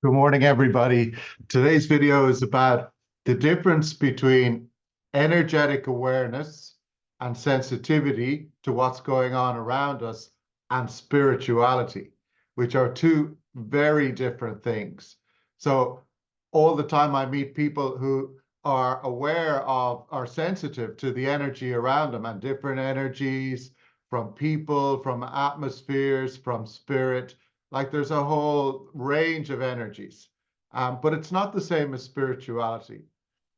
Good morning, everybody. Today's video is about the difference between energetic awareness and sensitivity to what's going on around us and spirituality, which are two very different things. So all the time I meet people who are aware of, are sensitive to the energy around them and different energies from people, from atmospheres, from spirit. Like there's a whole range of energies, but it's not the same as spirituality.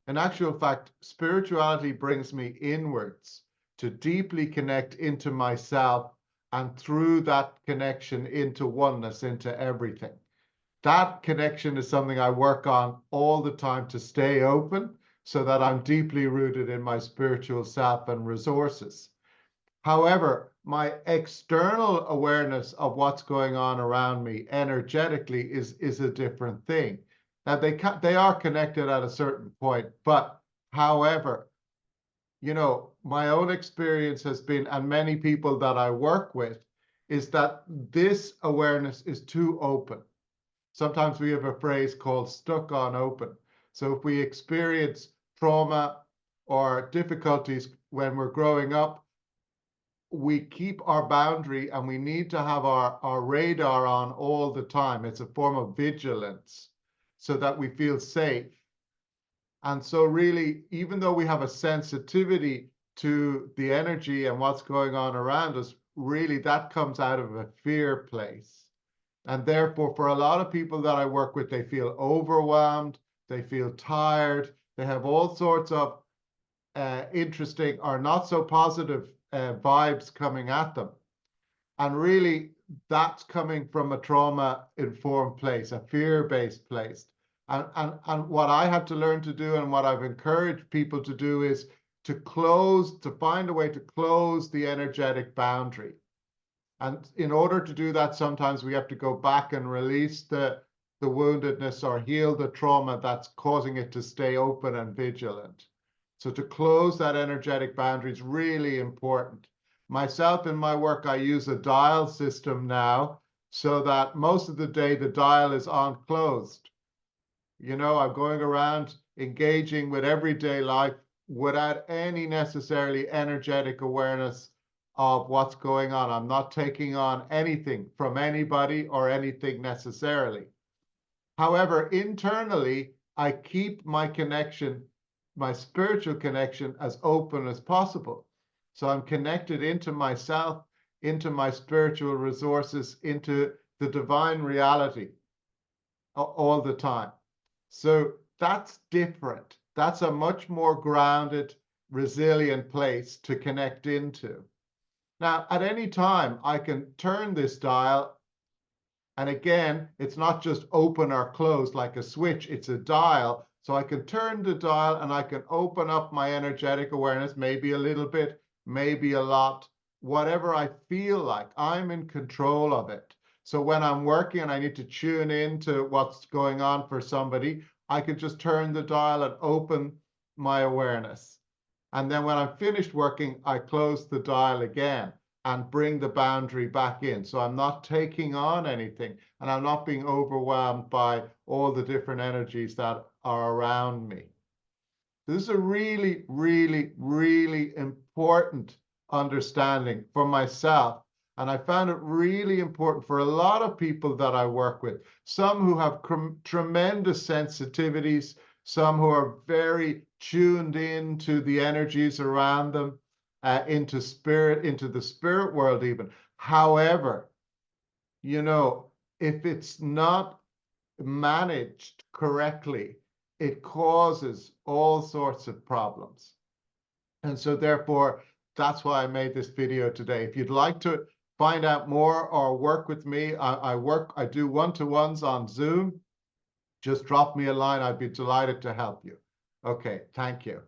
In actual fact, spirituality brings me inwards to deeply connect into myself and through that connection into oneness, into everything. That connection is something I work on all the time to stay open so that I'm deeply rooted in my spiritual self and resources. However, my external awareness of what's going on around me energetically is a different thing. Now, they are connected at a certain point, but however, my own experience has been, and many people that I work with, is that this awareness is too open. Sometimes we have a phrase called stuck on open. So if we experience trauma or difficulties when we're growing up, we keep our boundary and we need to have our radar on all the time. It's a form of vigilance so that we feel safe. And so really, even though we have a sensitivity to the energy and what's going on around us, really that comes out of a fear place. And therefore, for a lot of people that I work with, they feel overwhelmed, they feel tired, they have all sorts of interesting or not so positive vibes coming at them. And really, that's coming from a trauma-informed place, a fear-based place. And what I have to learn to do and what I've encouraged people to do is to find a way to close the energetic boundary. And in order to do that, sometimes we have to go back and release the woundedness or heal the trauma that's causing it to stay open and vigilant. So to close that energetic boundary is really important. Myself in my work, I use a dial system now so that most of the day the dial is on closed. I'm going around engaging with everyday life without any necessarily energetic awareness of what's going on. I'm not taking on anything from anybody or anything necessarily. However, internally, I keep my connection, my spiritual connection, as open as possible. So I'm connected into myself, into my spiritual resources, into the divine reality all the time. So that's different. That's a much more grounded, resilient place to connect into. Now, at any time, I can turn this dial. And again, it's not just open or close like a switch, it's a dial. So I can turn the dial and I can open up my energetic awareness, maybe a little bit, maybe a lot, whatever I feel like. I'm in control of it. So when I'm working and I need to tune into what's going on for somebody, I can just turn the dial and open my awareness. And then when I'm finished working, I close the dial again and bring the boundary back in. So I'm not taking on anything and I'm not being overwhelmed by all the different energies that are around me. This is a really, really, really important understanding for myself. And I found it really important for a lot of people that I work with, some who have tremendous sensitivities, some who are very tuned into the energies around them, into spirit, into the spirit world even. However, if it's not managed correctly, it causes all sorts of problems. And so therefore, that's why I made this video today. If you'd like to find out more or work with me, I do one-to-ones on Zoom. Just drop me a line. I'd be delighted to help you. Okay, thank you.